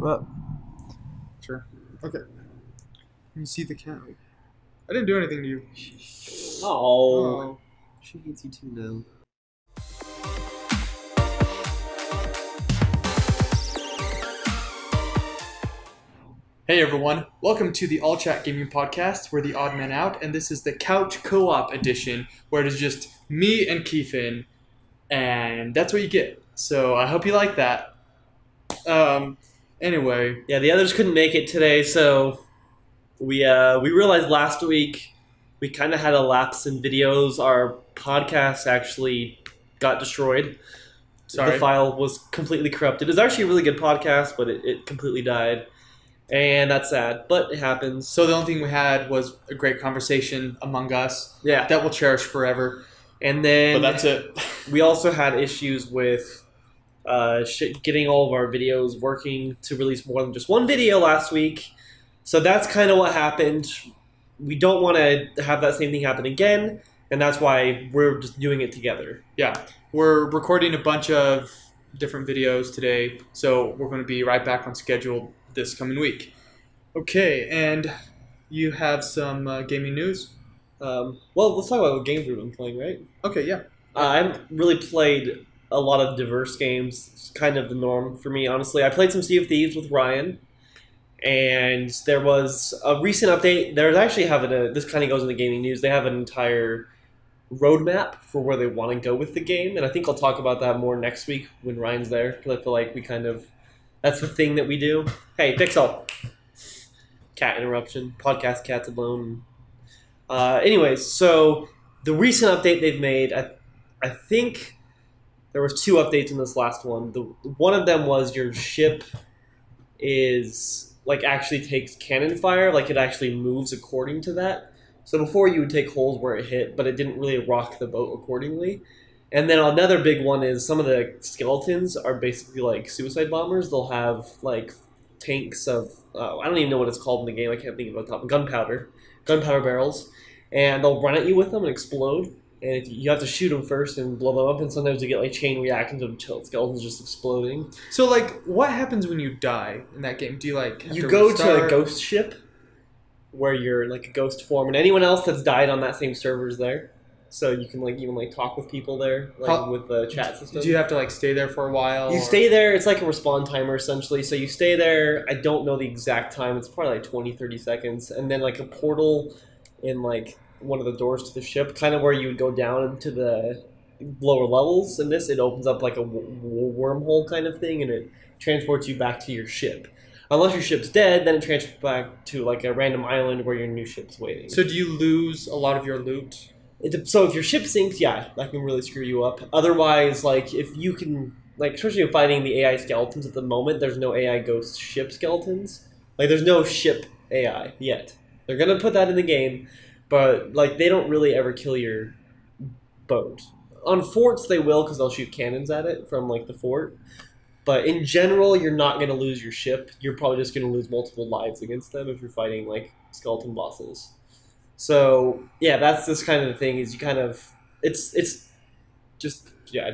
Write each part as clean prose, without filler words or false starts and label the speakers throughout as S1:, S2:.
S1: Well,
S2: Sure. Okay. You see the cat. I didn't do anything to you.
S1: oh, she hates you too now.
S2: Hey everyone, welcome to the All Chat Gaming Podcast. We're the odd man out, and this is the Couch Co-op edition, where it is just me and Keefin, and that's what you get. So I hope you like that. Anyway,
S1: Yeah, the others couldn't make it today, so we realized last week we kind of had a lapse in videos. Our podcast actually got destroyed.
S2: sorry.
S1: The file was completely corrupted. It was actually a really good podcast, but it completely died. And that's sad, but it happens.
S2: So the only thing we had was a great conversation among us
S1: Yeah.
S2: that we'll cherish forever.
S1: And then
S2: But that's it.
S1: we also had issues with getting all of our videos working to release more than just one video last week. So that's kind of what happened. We don't want to have that same thing happen again, and that's why we're just doing it together.
S2: Yeah, we're recording a bunch of different videos today, so we're going to be right back on schedule this coming week. Okay, and you have some gaming news?
S1: Well, let's talk about what games we've been playing, right?
S2: Okay, yeah.
S1: I haven't really played a lot of diverse games. It's kind of the norm for me, honestly. I played some Sea of Thieves with Ryan, and there was a recent update. They're actually having this kind of goes in the gaming news. They have an entire roadmap for where they want to go with the game, and I think I'll talk about that more next week when Ryan's there, because I feel like that's the thing that we do. Hey, Pixel! Cat interruption. Podcast Cats Alone. Anyways, so the recent update they've made, I think there was two updates in this last one. One of them was your ship is actually takes cannon fire, it actually moves according to that. So before you would take holes where it hit, but it didn't really rock the boat accordingly. And then another big one is some of the skeletons are basically like suicide bombers. They'll have tanks of I don't even know what it's called in the game. I can't think of it off the top. Gunpowder barrels, and they'll run at you with them and explode. And you have to shoot them first and blow them up, and sometimes you get chain reactions of skeletons just exploding.
S2: So, what happens when you die in that game? Do you, have
S1: You
S2: to
S1: go
S2: restart?
S1: to a ghost ship, where you're, a ghost form, and anyone else that's died on that same server is there. So you can, even talk with people there, with the chat system.
S2: Do you have to, stay there for a while?
S1: You stay there, it's like a respawn timer, essentially. So you stay there, I don't know the exact time, it's probably 20, 30 seconds, and then, a portal in, one of the doors to the ship, kind of where you would go down into the lower levels. In this, it opens up a wormhole kind of thing, and it transports you back to your ship. Unless your ship's dead, then it transports back to a random island where your new ship's waiting.
S2: So do you lose a lot of your loot?
S1: So if your ship sinks, yeah, that can really screw you up. Otherwise, if you can, especially if fighting the AI skeletons at the moment, there's no AI ghost ship skeletons. There's no ship AI yet. They're gonna put that in the game. But, they don't really ever kill your boat. On forts, they will, because they'll shoot cannons at it from, the fort. But in general, you're not going to lose your ship. You're probably just going to lose multiple lives against them if you're fighting, skeleton bosses. So, yeah, that's this kind of the thing, is you kind of... it just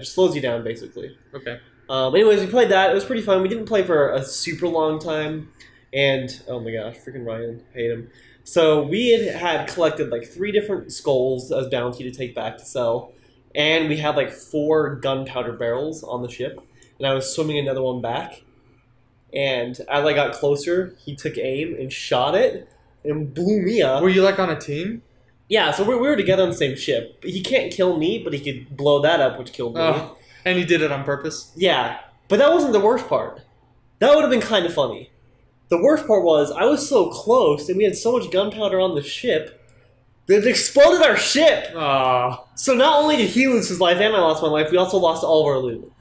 S1: slows you down, basically.
S2: Okay.
S1: Anyways, we played that. It was pretty fun. We didn't play for a super long time. And, oh my gosh, freaking Ryan. Hate him. So we had collected 3 different skulls as bounty to take back to sell, and we had 4 gunpowder barrels on the ship, and I was swimming another one back, and as I got closer, he took aim and shot it, and blew me up.
S2: Were you on a team?
S1: Yeah, so we were together on the same ship. He can't kill me, but he could blow that up, which killed me.
S2: Oh, and he did it on purpose?
S1: Yeah, but that wasn't the worst part. That would have been kind of funny. The worst part was, I was so close, and we had so much gunpowder on the ship, that it exploded our ship! So not only did he lose his life and I lost my life, we also lost all of our loot.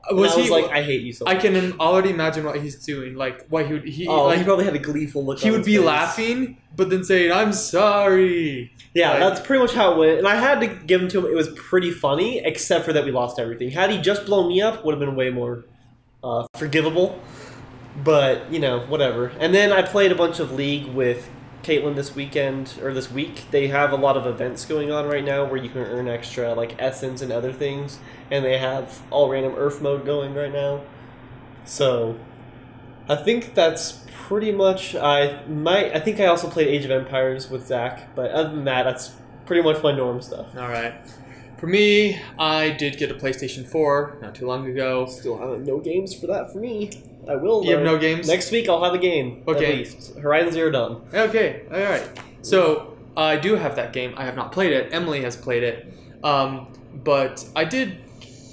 S1: I was I hate you so much.
S2: I can already imagine what he's doing. What he would... He
S1: probably had a gleeful look on his face.
S2: He would be laughing, but then saying, "I'm sorry."
S1: Yeah, that's pretty much how it went. And I had to give him to him. It was pretty funny, except for that we lost everything. Had he just blown me up, would have been way more forgivable. But, whatever. And then I played a bunch of League with Caitlin this week. They have a lot of events going on right now where you can earn extra, essence and other things. And they have all random Earth mode going right now. So, I think that's pretty much. I think I also played Age of Empires with Zach, but other than that, that's pretty much my norm stuff.
S2: All right. For me, I did get a PlayStation 4 not too long ago.
S1: Still have no games for that for me. I will.
S2: You have no games?
S1: Next week I'll have a game.
S2: Okay.
S1: At least Horizon Zero Dawn.
S2: Okay. All right. So I do have that game. I have not played it. Emily has played it. But I did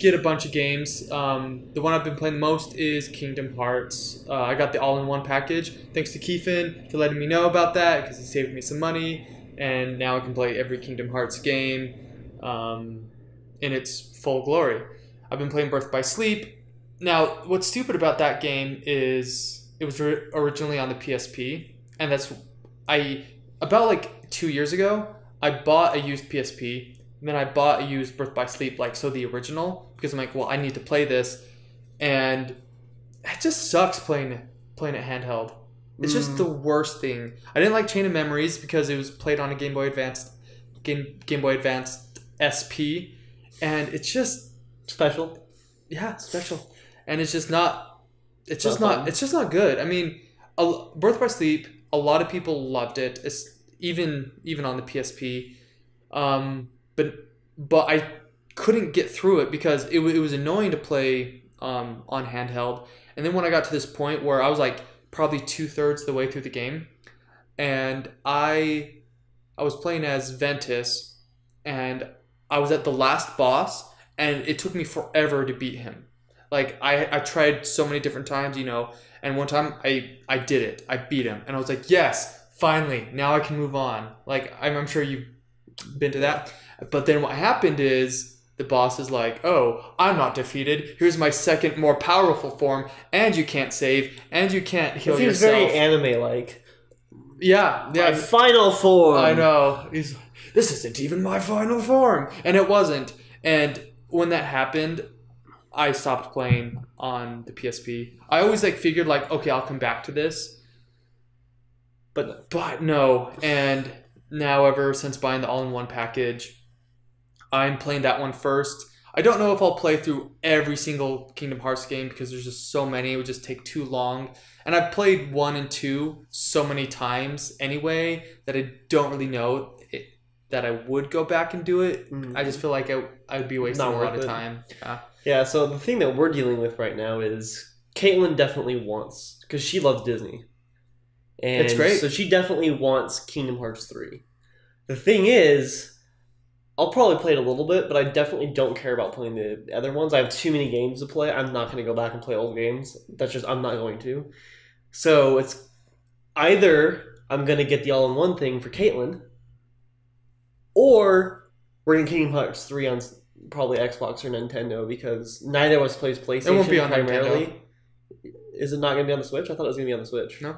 S2: get a bunch of games. The one I've been playing the most is Kingdom Hearts. I got the all-in-one package. Thanks to Keefin for letting me know about that because he saved me some money. And now I can play every Kingdom Hearts game in its full glory. I've been playing Birth by Sleep. Now, what's stupid about that game is it was originally on the PSP, and about like 2 years ago, I bought a used PSP, and then I bought a used Birth by Sleep, the original, because I'm like, well, I need to play this, and it just sucks playing it handheld. It's just the worst thing. I didn't like Chain of Memories because it was played on a Game Boy Advance SP, and it's just
S1: special.
S2: Yeah, special, and it's just not good. I mean, Birth by Sleep, a lot of people loved it. It's even on the PSP, but I couldn't get through it because it was annoying to play on handheld. And then when I got to this point where I was like probably 2/3 of the way through the game, and I was playing as Ventus, and I was at the last boss, and it took me forever to beat him. Like, I tried so many different times, and one time I did it. I beat him, and I was like, yes, finally, now I can move on. Like, I'm sure you've been to that. But then what happened is the boss is like, oh, I'm not defeated. Here's my second, more powerful form, and you can't save, and you can't heal yourself.
S1: It seems very anime-like.
S2: Yeah.
S1: My final form.
S2: I know. This isn't even my final form. And it wasn't. And when that happened, I stopped playing on the PSP. I always figured okay, I'll come back to this. But no. And now ever since buying the all-in-one package, I'm playing that one first. I don't know if I'll play through every single Kingdom Hearts game because there's just so many. It would just take too long. And I've played 1 and 2 so many times anyway that I don't really know that I would go back and do it. I just feel like I would be wasting a lot of time.
S1: Yeah, so the thing that we're dealing with right now is Caitlin definitely wants, because she loves Disney. And
S2: it's great.
S1: So she definitely wants Kingdom Hearts 3. The thing is, I'll probably play it a little bit, but I definitely don't care about playing the other ones. I have too many games to play. I'm not going to go back and play old games. I'm not going to. So it's either I'm going to get the all-in-one thing for Caitlin, or we're going to Kingdom Hearts 3 on probably Xbox or Nintendo, because neither of us plays PlayStation.
S2: It won't be on
S1: primarily.
S2: Nintendo.
S1: Is it not going to be on the Switch? I thought it was going to be on the Switch.
S2: No.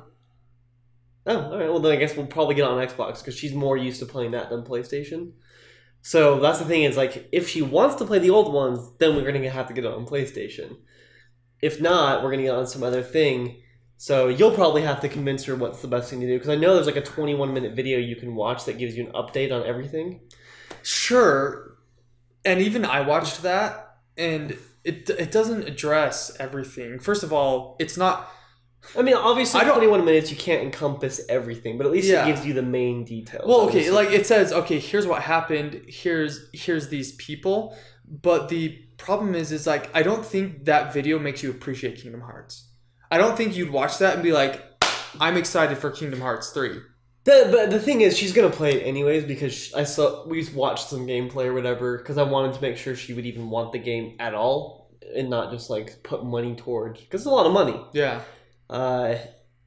S1: Oh, all right. Well, then I guess we'll probably get it on Xbox because she's more used to playing that than PlayStation. So that's the thing is, if she wants to play the old ones, then we're going to have to get it on PlayStation. If not, we're going to get it on some other thing. So you'll probably have to convince her what's the best thing to do, because I know there's a 21-minute video you can watch that gives you an update on everything.
S2: Sure. And even I watched that, and it doesn't address everything. First of all, it's not...
S1: I mean, obviously, 21 minutes, you can't encompass everything, but at least it gives you the main details.
S2: Well, okay, it says, okay, here's what happened, here's these people, but the problem is I don't think that video makes you appreciate Kingdom Hearts. I don't think you'd watch that and be like, I'm excited for Kingdom Hearts 3.
S1: But the thing is, she's going to play it anyways, because we watched some gameplay or whatever, because I wanted to make sure she would even want the game at all, and not just, put money towards, because it's a lot of money.
S2: Yeah.
S1: I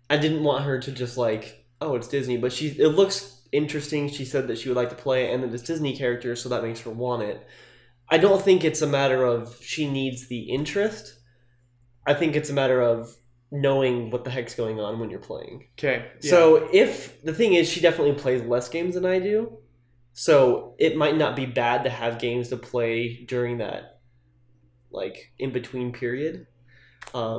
S1: didn't want her to just oh, it's Disney, but it looks interesting. She said that she would like to play it, and that it's Disney characters, so that makes her want it. I don't think it's a matter of she needs the interest. I think it's a matter of knowing what the heck's going on when you're playing.
S2: Okay. Yeah.
S1: So if the thing is, she definitely plays less games than I do, so it might not be bad to have games to play during that in between period.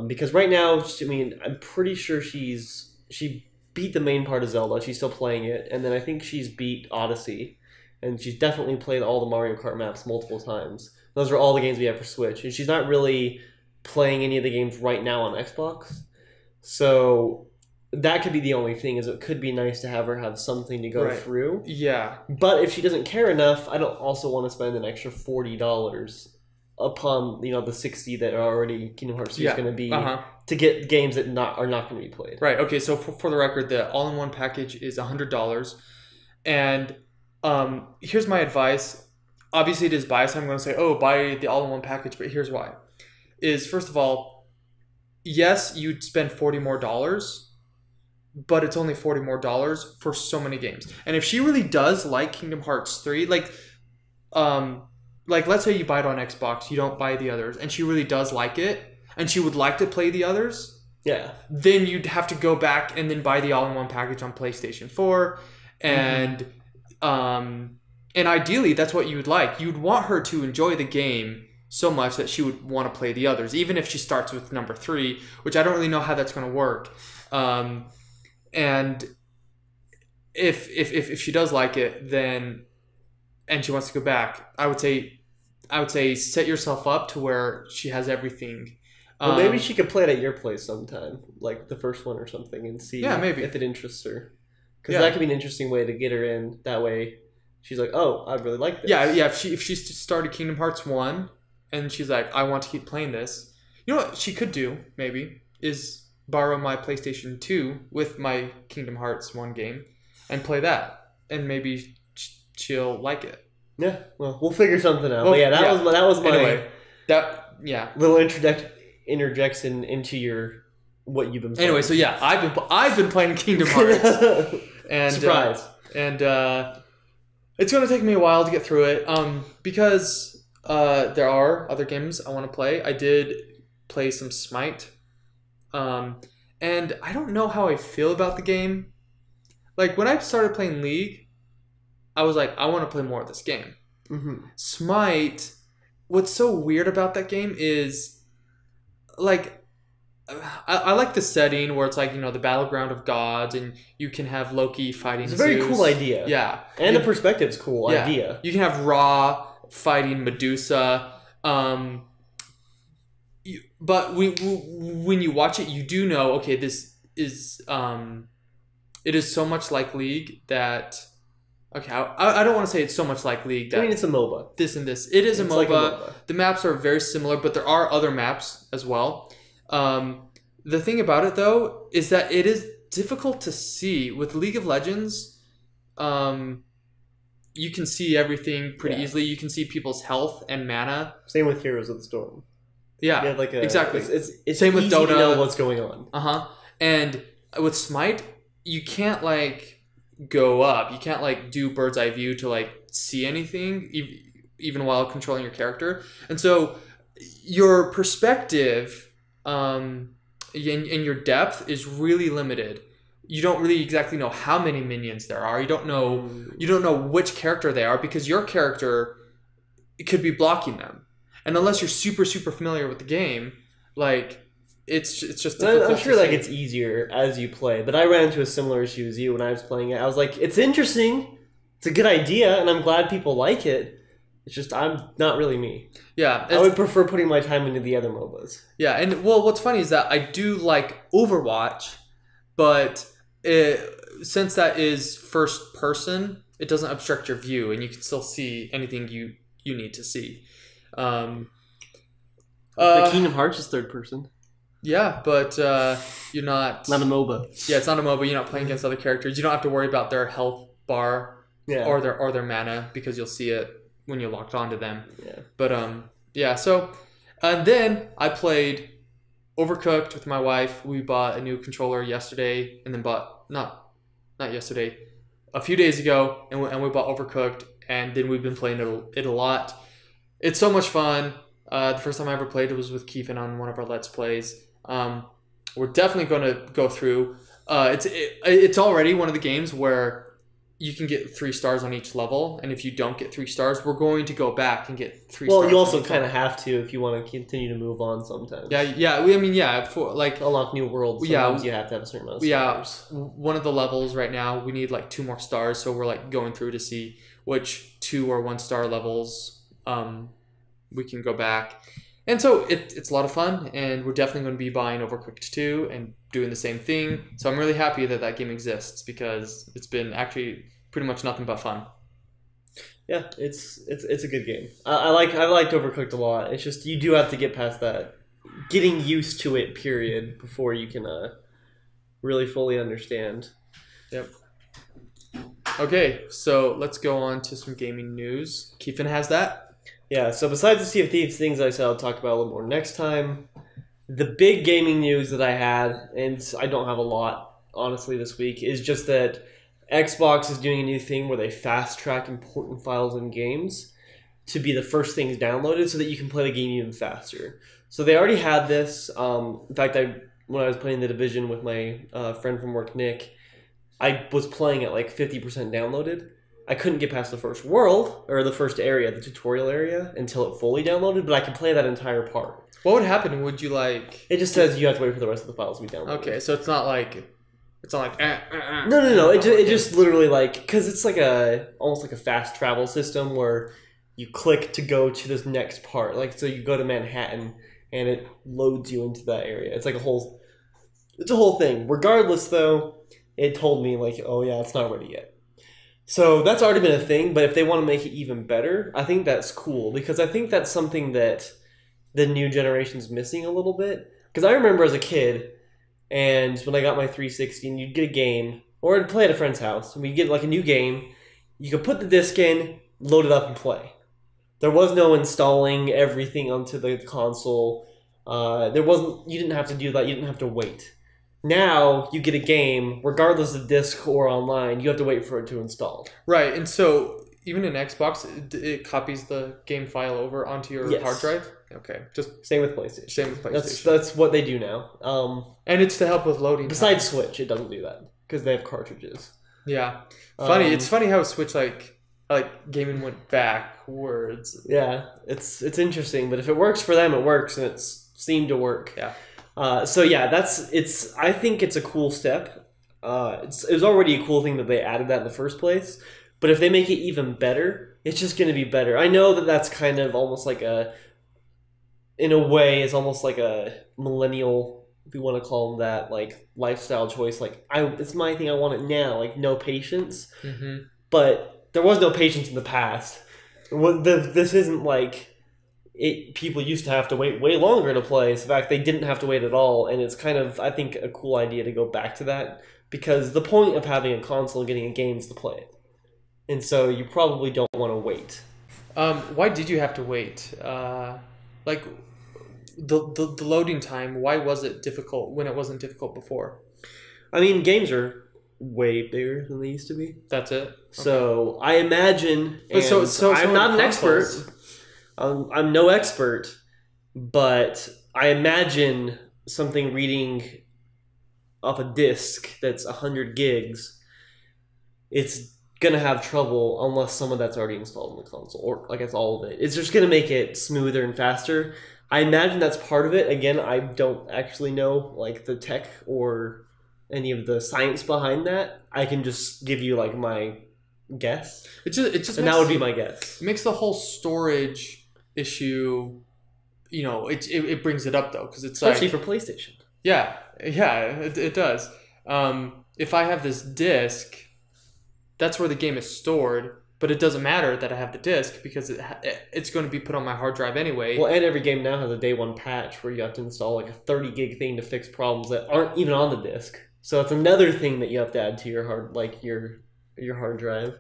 S1: Because right now, I mean, I'm pretty sure she beat the main part of Zelda. She's still playing it, and then I think she's beat Odyssey, and she's definitely played all the Mario Kart maps multiple times. Those are all the games we have for Switch, and she's not really playing any of the games right now on Xbox. So that could be the only thing. Is it could be nice to have her have something to go
S2: Right.
S1: through.
S2: Yeah.
S1: But if she doesn't care enough, I don't also want to spend an extra $40 upon the 60 that are already Kingdom Hearts 2 is going to be to get games that are not going to be played.
S2: Right. Okay. So for the record, the all-in-one package is $100, and here's my advice. Obviously, it is biased. I'm going to say, oh, buy the all-in-one package, but here's why: is first of all, yes, you'd spend $40 more, but it's only $40 more for so many games. And if she really does like Kingdom Hearts 3, like let's say you buy it on Xbox, you don't buy the others, and she really does like it, and she would like to play the others, then you'd have to go back and then buy the all-in-one package on PlayStation 4, and and ideally that's what you would like. You'd want her to enjoy the game so much that she would want to play the others, even if she starts with number 3, which I don't really know how that's going to work. And if she does like it, then and she wants to go back, I would say set yourself up to where she has everything.
S1: Well, maybe she could play it at your place sometime, like the first one or something, and see
S2: maybe
S1: if it interests her. Because that could be an interesting way to get her in. That way, she's like, "Oh, I really like this."
S2: Yeah. If she started Kingdom Hearts 1 and she's like, "I want to keep playing this," you know what she could do? Maybe is borrow my PlayStation 2 with my Kingdom Hearts 1 game and play that, and maybe she'll like it.
S1: Yeah, well, we'll figure something out. Well, but that was my
S2: anyway,
S1: little interjection into your what you've been playing.
S2: Anyway, so I've been playing Kingdom Hearts. And
S1: surprise.
S2: And it's going to take me a while to get through it because there are other games I want to play. I did play some Smite. And I don't know how I feel about the game. Like, when I started playing League, I was like, I want to play more of this game. Smite, what's so weird about that game is, like, I like the setting where it's like, the battleground of gods, and you can have Loki fighting Zeus.
S1: It's a very cool idea.
S2: Yeah.
S1: And the perspective's cool idea.
S2: You can have Ra fighting Medusa. But when you watch it, you do know, okay, this is it is so much like League that, okay, I don't want to say it's so much like League that,
S1: I mean, it's a MOBA.
S2: This and this. It is a MOBA.
S1: Like a MOBA.
S2: The maps are very similar, but there are other maps as well. The thing about it, though, is that it is difficult to see. With League of Legends, you can see everything pretty easily. You can see people's health and mana.
S1: Same with Heroes of the Storm.
S2: Yeah, exactly.
S1: It's
S2: same with Dota.
S1: To know what's going on.
S2: And with Smite, you can't go up. You can't do bird's eye view to see anything, even while controlling your character. And so your perspective and your depth is really limited. You don't really exactly know how many minions there are. You don't know which character they are, because your character could be blocking them. And unless you're super, super familiar with the game, it's just difficult.
S1: I'm sure it's easier as you play, but I ran into a similar issue as you when I was playing it. I was like, it's interesting, it's a good idea, and I'm glad people like it. It's just I'm not really me.
S2: Yeah,
S1: I would prefer putting my time into the other MOBAs.
S2: Yeah, and what's funny is that I do like Overwatch, but since that is first person, it doesn't obstruct your view, and you can still see anything you need to see.
S1: The Kingdom Hearts is third person.
S2: Yeah, but you're not
S1: a MOBA.
S2: Yeah, it's not a MOBA. You're not playing against other characters. You don't have to worry about their health bar or their mana, because you'll see it when you're locked onto them. Yeah. But so and then I played Overcooked with my wife. We bought a new controller yesterday, and then not yesterday, a few days ago, and we bought Overcooked, and then we've been playing it a lot. It's so much fun. The first time I ever played it was with Keefin on one of our Let's Plays. We're definitely going to go through. It's already one of the games where you can get 3 stars on each level, and if you don't get 3 stars, we're going to go back and get 3 stars.
S1: Well, you also kind of have to if you want to continue to move on sometimes.
S2: Yeah. For
S1: unlock new worlds. Sometimes you have to have a certain amount of stars.
S2: Yeah, one of the levels right now, we need 2 more stars, so we're going through to see which 2 or 1 star levels we can go back. And so it's a lot of fun, and we're definitely going to be buying Overcooked 2 and doing the same thing. So I'm really happy that that game exists because it's been actually pretty much nothing but fun.
S1: Yeah, it's a good game. I liked Overcooked a lot. It's just you do have to get past that, getting used to it. Period. Before you can really fully understand.
S2: Yep. Okay, so let's go on to some gaming news. Keefin has that.
S1: Yeah, so besides the Sea of Thieves things I said I'll talk about a little more next time, the big gaming news that I had, and I don't have a lot, honestly, this week, is just that Xbox is doing a new thing where they fast-track important files in games to be the first things downloaded so that you can play the game even faster. So they already had this. In fact, when I was playing The Division with my friend from work, Nick, I was playing at like 50% downloaded. I couldn't get past the first world, or the first area, the tutorial area, until it fully downloaded, but I could play that entire part.
S2: What would happen? Would you like...
S1: It just says you have to wait for the rest of the files to be downloaded.
S2: Okay, so it's not like...
S1: No. It just literally like... Because it's like almost like a fast travel system where you click to go to this next part. Like, so you go to Manhattan, and it loads you into that area. It's like a whole thing. Regardless, though, it told me, like, oh yeah, it's not ready yet. So that's already been a thing, but if they want to make it even better, I think that's cool, because I think that's something that the new generation's missing a little bit. Because I remember as a kid, and when I got my 360, and you'd get a game, or I'd play at a friend's house, and we'd get like a new game, you could put the disc in, load it up, and play. There was no installing everything onto the console. You didn't have to do that, you didn't have to wait. Now, you get a game, regardless of disc or online, you have to wait for it to install.
S2: Right, and so even in Xbox, it copies the game file over onto your hard drive? Okay, just
S1: same with PlayStation.
S2: Same with PlayStation.
S1: That's what they do now.
S2: And it's to help with loading
S1: besides time. Switch, it doesn't do that, because they have cartridges.
S2: Yeah. It's funny how Switch, like gaming went backwards.
S1: Yeah, it's interesting, but if it works for them, it works, and it's seemed to work.
S2: Yeah.
S1: So yeah, I think it's a cool step. It was already a cool thing that they added that in the first place. But if they make it even better, it's just going to be better. I know that that's kind of almost like in a way, it's almost like a millennial, if you want to call them that, like lifestyle choice. Like it's my thing. I want it now. Like no patience.
S2: Mm-hmm.
S1: But there was no patience in the past. This isn't like. People used to have to wait way longer to play. In fact, they didn't have to wait at all, and it's kind of, I think, a cool idea to go back to that, because the point of having a console and getting a game is to play it. And so you probably don't want to wait.
S2: Why did you have to wait? Like, the loading time, why was it difficult when it wasn't difficult before?
S1: I mean, games are way bigger than they used to be.
S2: That's it? Okay.
S1: So I imagine, so I'm not an expert. I'm no expert, but I imagine something reading off a disk that's 100 gigs, it's going to have trouble unless some of that's already installed in the console, or I guess all of it. It's just going to make it smoother and faster. I imagine that's part of it. Again, I don't actually know like the tech or any of the science behind that. I can just give you like my guess.
S2: It just
S1: and that would be my guess.
S2: It makes the whole storage issue, it brings it up though, because it's
S1: especially for PlayStation.
S2: Yeah, it does. If I have this disc, that's where the game is stored, but it doesn't matter that I have the disc because it's going to be put on my hard drive anyway.
S1: Well, and every game now has a day one patch where you have to install like a 30 gig thing to fix problems that aren't even on the disc. So it's another thing that you have to add to your hard drive.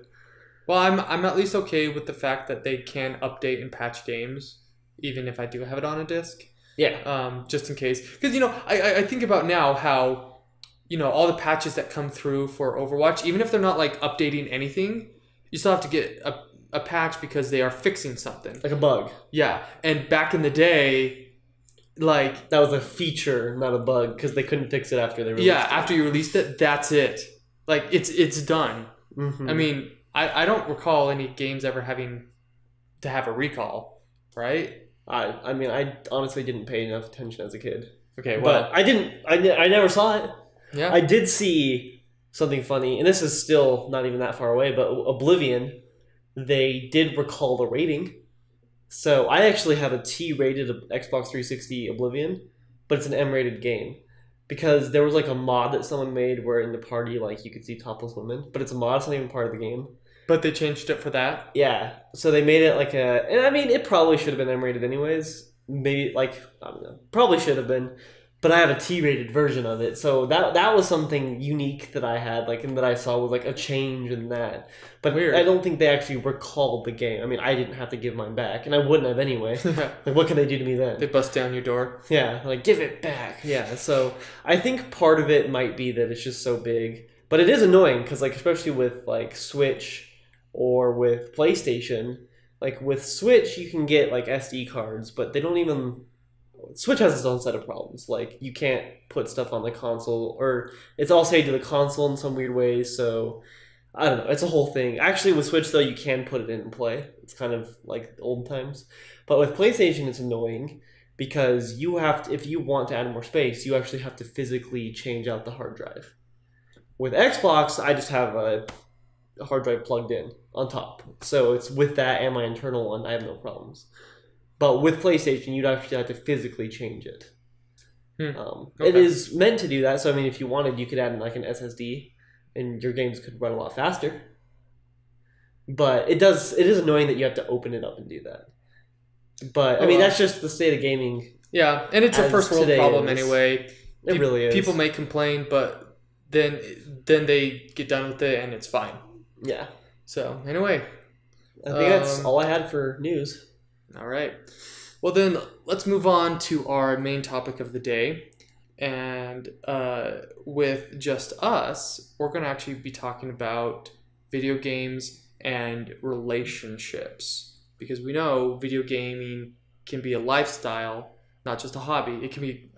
S2: Well, I'm at least okay with the fact that they can update and patch games, even if I do have it on a disc.
S1: Yeah.
S2: Just in case. Because, I think about now how, all the patches that come through for Overwatch, even if they're not, like, updating anything, you still have to get a patch because they are fixing something.
S1: Like a bug.
S2: Yeah. And back in the day, like...
S1: That was a feature, not a bug, because they couldn't fix it after they released it.
S2: Yeah, after you released it, that's it. Like, it's done.
S1: Mm-hmm.
S2: I mean... I don't recall any games ever having to have a recall, right?
S1: I mean, I honestly didn't pay enough attention as a kid.
S2: Okay, well...
S1: But I never saw it.
S2: Yeah.
S1: I did see something funny, and this is still not even that far away, but Oblivion, they did recall the rating. So I actually have a T-rated Xbox 360 Oblivion, but it's an M-rated game because there was like a mod that someone made where in the party like you could see topless women, but it's a mod, it's not even part of the game.
S2: But they changed it for that.
S1: Yeah, so they made it like a, and I mean it probably should have been M-rated anyways. Maybe like I don't know, probably should have been, but I have a T-rated version of it, so that was something unique that I had, like, and that I saw was like a change in that. But
S2: Weird.
S1: I don't think they actually recalled the game. I mean, I didn't have to give mine back, and I wouldn't have anyway. Like, what can they do to me then?
S2: They bust down your door.
S1: Yeah, like give it back. Yeah, so I think part of it might be that it's just so big, but it is annoying because like especially with like Switch or with PlayStation, like with Switch you can get like SD cards, but they don't even. Switch has its own set of problems. Like you can't put stuff on the console, or it's all saved to the console in some weird ways. So I don't know. It's a whole thing. Actually, with Switch though, you can put it in and play. It's kind of like old times. But with PlayStation, it's annoying because you have to, if you want to add more space, you actually have to physically change out the hard drive. With Xbox, I just have a hard drive plugged in on top, so it's with that and my internal one. I have no problems. But with PlayStation, you'd actually have to physically change it.
S2: Okay.
S1: It is meant to do that. So I mean, if you wanted, you could add in like an SSD, and your games could run a lot faster. But it is annoying that you have to open it up and do that. But I mean, that's just the state of gaming.
S2: Yeah, and it's a first world problem anyway.
S1: It really is.
S2: People may complain, but then they get done with it and it's fine.
S1: Yeah.
S2: So anyway,
S1: I think that's all I had for news.
S2: All right. Well, then let's move on to our main topic of the day. And with just us, we're going to actually be talking about video games and relationships. Because we know video gaming can be a lifestyle, not just a hobby. It can be,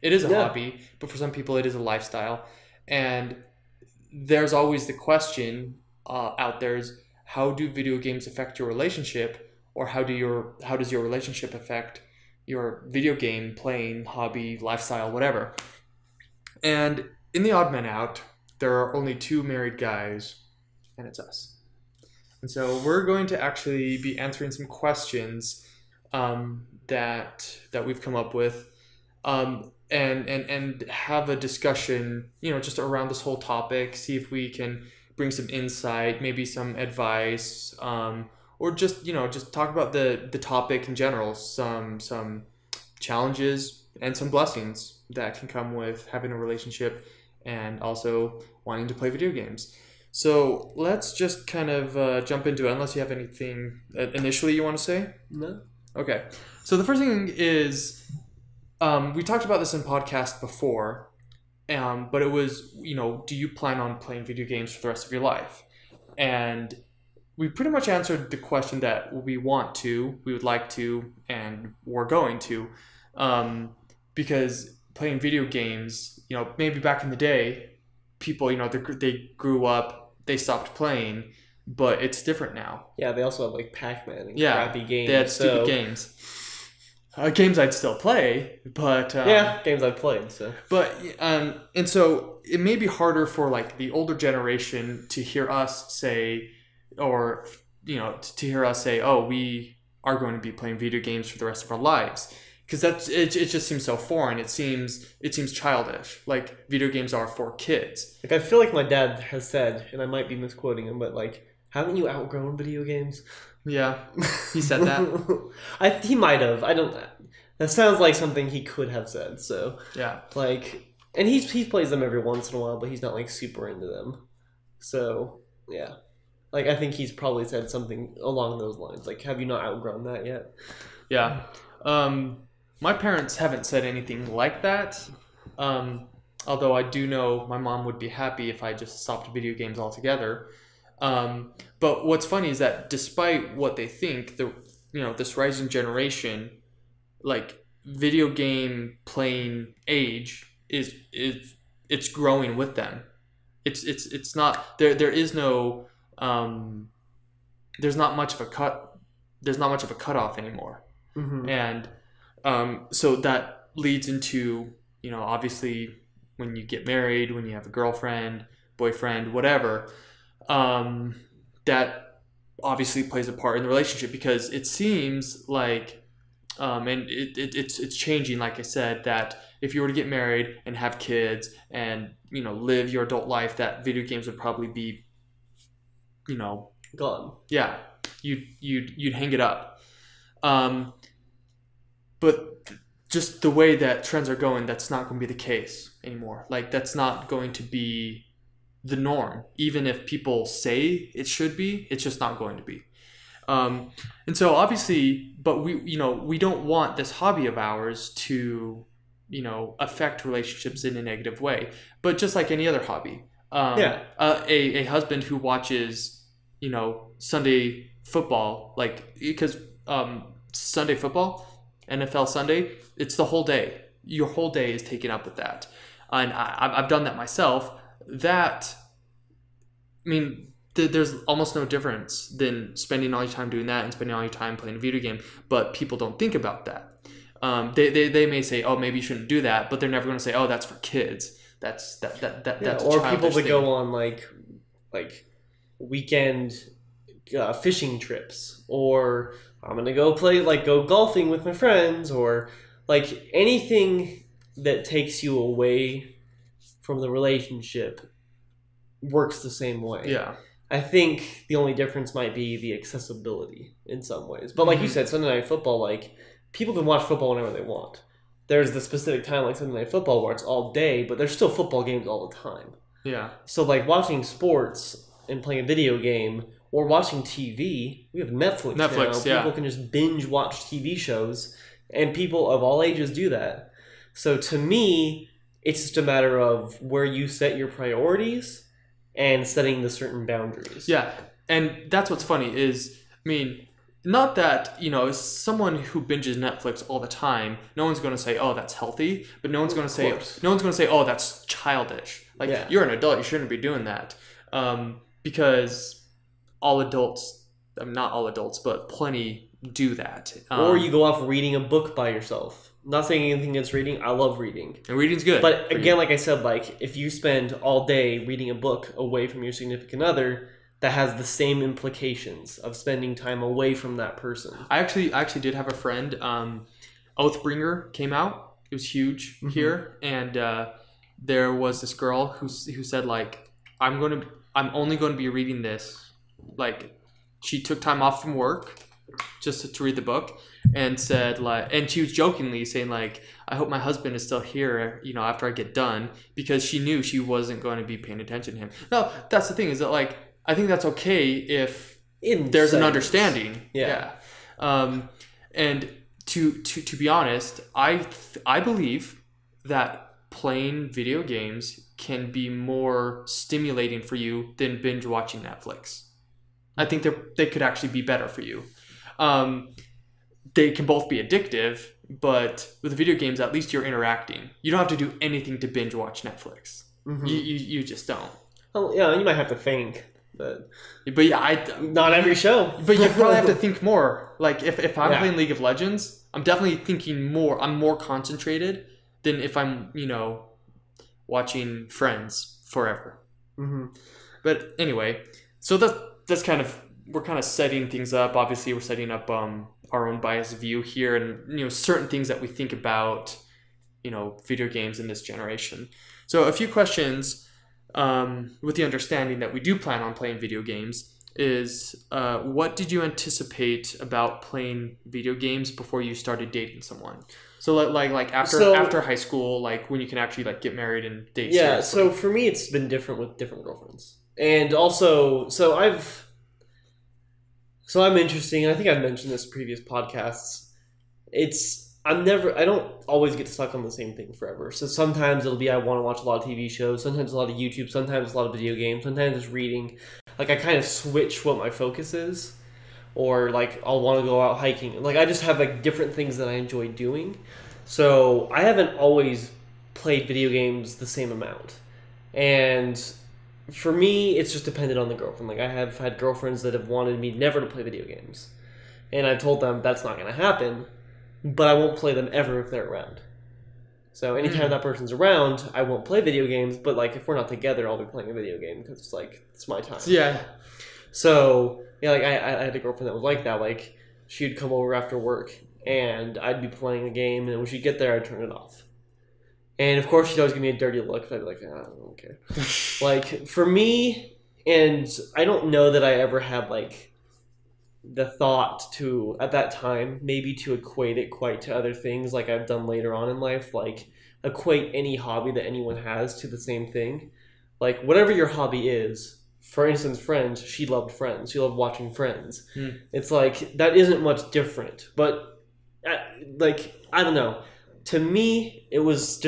S2: it is a hobby, but for some people it is a lifestyle. And there's always the question out there is, how do video games affect your relationship? Or how does your relationship affect your video game playing, hobby, lifestyle, whatever? And in the Odd Man Out, there are only two married guys, and it's us. And so we're going to actually be answering some questions that we've come up with, and have a discussion, just around this whole topic. See if we can bring some insight, maybe some advice. Or just talk about the topic in general, some challenges and some blessings that can come with having a relationship and also wanting to play video games. So let's just kind of jump into it, unless you have anything initially you want to say?
S1: No.
S2: Okay. So the first thing is, we talked about this in podcast before, but it was, do you plan on playing video games for the rest of your life? And we pretty much answered the question that we want to, we would like to, and we're going to, because playing video games, maybe back in the day, people, they grew up, they stopped playing, but it's different now.
S1: Yeah, they also have like Pac-Man and crappy games.
S2: They had stupid games. Games I'd still play, but
S1: games I've played. So,
S2: but and so it may be harder for like the older generation to hear us say. Or, to hear us say, oh, we are going to be playing video games for the rest of our lives. Because it just seems so foreign. It seems childish. Like, video games are for kids.
S1: Like, I feel like my dad has said, and I might be misquoting him, but like, haven't you outgrown video games?
S2: Yeah, he said that.
S1: He might have. I don't. That sounds like something he could have said. So
S2: yeah,
S1: like, and he plays them every once in a while, but he's not like super into them. So yeah. Like, I think he's probably said something along those lines. Like, have you not outgrown that yet?
S2: Yeah. My parents haven't said anything like that. Although I do know my mom would be happy if I just stopped video games altogether. But what's funny is that despite what they think, this rising generation, like, video game playing age it's growing with them. It's not there is no there's not much of a cutoff anymore.
S1: Mm-hmm.
S2: And so that leads into, obviously when you get married, when you have a girlfriend, boyfriend, whatever, that obviously plays a part in the relationship, because it seems like, and it's changing, like I said, that if you were to get married and have kids and, you know, live your adult life, that video games would probably be, you know,
S1: Gone.
S2: yeah, you'd hang it up. But just the way that trends are going, that's not going to be the case anymore. Like, that's not going to be the norm. Even if people say it should be, it's just not going to be. And so obviously, but we don't want this hobby of ours to, you know, affect relationships in a negative way. But just like any other hobby, a husband who watches, you know, Sunday football, like, because Sunday football, NFL Sunday, it's the whole day. Your whole day is taken up with that. And I've done that myself. That, I mean, there's almost no difference than spending all your time doing that and spending all your time playing a video game. But people don't think about that. They may say, oh, maybe you shouldn't do that, but they're never going to say, oh, that's for kids. That's
S1: or people that go on like weekend fishing trips, or I'm gonna go go golfing with my friends, or like anything that takes you away from the relationship works the same way.
S2: Yeah.
S1: I think the only difference might be the accessibility in some ways. But like you said, Sunday Night Football, like, people can watch football whenever they want. There's the specific time like Sunday Night Football where it's all day, but there's still football games all the time.
S2: Yeah.
S1: So like watching sports and playing a video game or watching TV, we have Netflix now.
S2: Yeah.
S1: People can just binge watch TV shows, and people of all ages do that. So to me, it's just a matter of where you set your priorities and setting the certain boundaries.
S2: Yeah. And that's what's funny is, I mean, not that, you know, as someone who binges Netflix all the time, no one's going to say, oh, that's healthy, but no one's going to say, oh, that's childish. Like, you're an adult, you shouldn't be doing that. Because all adults, not all adults, but plenty do that.
S1: Or you go off reading a book by yourself. Not saying anything against reading. I love reading.
S2: And reading's good.
S1: But again, like I said, like, if you spend all day reading a book away from your significant other, that has the same implications of spending time away from that person.
S2: I actually did have a friend. Oathbringer came out. It was huge here, and there was this girl who said, like, I'm only going to be reading this. Like, she took time off from work just to read the book, and said, like, and she was jokingly saying, like, I hope my husband is still here, you know, after I get done, because she knew she wasn't going to be paying attention to him. No, that's the thing, is that, like, I think that's okay if there's an understanding. Yeah. And to be honest, I believe that playing video games can be more stimulating for you than binge watching Netflix. I think they could actually be better for you. They can both be addictive, but with video games, at least you're interacting. You don't have to do anything to binge watch Netflix. You just don't.
S1: Well, yeah, you might have to think. But
S2: yeah,
S1: not every show.
S2: But you probably have to think more. Like, if I'm playing League of Legends, I'm definitely thinking more. I'm more concentrated than if I'm, you know, watching Friends forever. But anyway, so that's kind of, we're kind of setting things up. Obviously, we're setting up our own biased view here, and, you know, certain things that we think about, you know, video games in this generation. So a few questions. With the understanding that we do plan on playing video games, is what did you anticipate about playing video games before you started dating someone? So like after high school, like when you can actually like get married and date.
S1: Yeah, seriously. So for me, it's been different with different girlfriends, and also I'm interesting. I think I've mentioned this in previous podcasts. I don't always get stuck on the same thing forever. So sometimes it'll be I want to watch a lot of TV shows, sometimes a lot of YouTube, sometimes a lot of video games, sometimes it's reading. Like, I kind of switch what my focus is, or like I'll want to go out hiking. Like, I just have like different things that I enjoy doing. So I haven't always played video games the same amount. And for me, it's just dependent on the girlfriend. Like, I have had girlfriends that have wanted me never to play video games, and I told them that's not going to happen. But I won't play them ever if they're around. So anytime that person's around, I won't play video games. But like, if we're not together, I'll be playing a video game because it's like, it's my time.
S2: Yeah.
S1: So yeah, like I had a girlfriend that was like that. Like she'd come over after work and I'd be playing a game, and when she'd get there, I'd turn it off. And of course, she'd always give me a dirty look. But I'd be like, I don't care. Like for me, and I don't know that I ever had like the thought to at that time maybe to equate it quite to other things like I've done later on in life, like equate any hobby that anyone has to the same thing. Like whatever your hobby is. For instance, Friends, she loved Friends. She loved watching Friends. It's like, that isn't much different. But, like, I don't know. To me, it was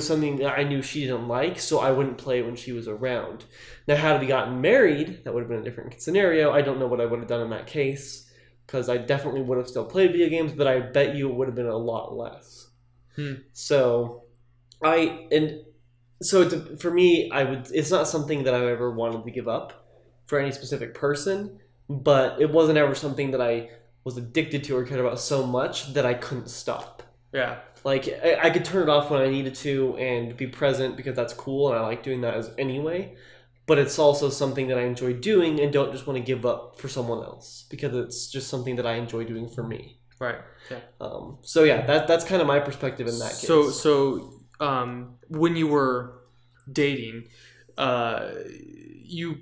S1: something that I knew she didn't like, so I wouldn't play when she was around. Now, had we gotten married, that would have been a different scenario. I don't know what I would have done in that case, because I definitely would have still played video games, but I bet you it would have been a lot less. So, for me, it's not something that I ever wanted to give up for any specific person, but it wasn't ever something that I was addicted to or cared about so much that I couldn't stop.
S2: Yeah.
S1: Like, I could turn it off when I needed to and be present because that's cool and I like doing that anyway, but it's also something that I enjoy doing and don't just want to give up for someone else because it's just something that I enjoy doing for me.
S2: Right. Yeah.
S1: So yeah, that's kind of my perspective in that case.
S2: So when you were dating, you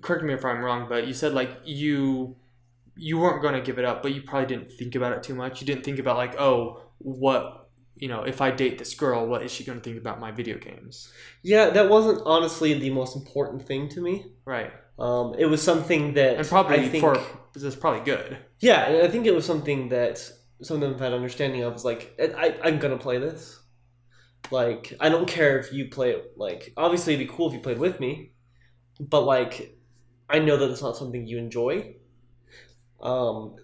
S2: correct me if I'm wrong, but you said like you weren't going to give it up, but you probably didn't think about it too much. You didn't think about like, oh, what, if I date this girl, what is she going to think about my video games?
S1: Yeah, that wasn't honestly the most important thing to me.
S2: Right.
S1: It was something that
S2: and probably that's probably good.
S1: Yeah, and I think it was something that some of them had understanding of. Was like, I'm gonna play this. Like, I don't care if you play it. Like, obviously, it'd be cool if you played with me, but like, I know that it's not something you enjoy.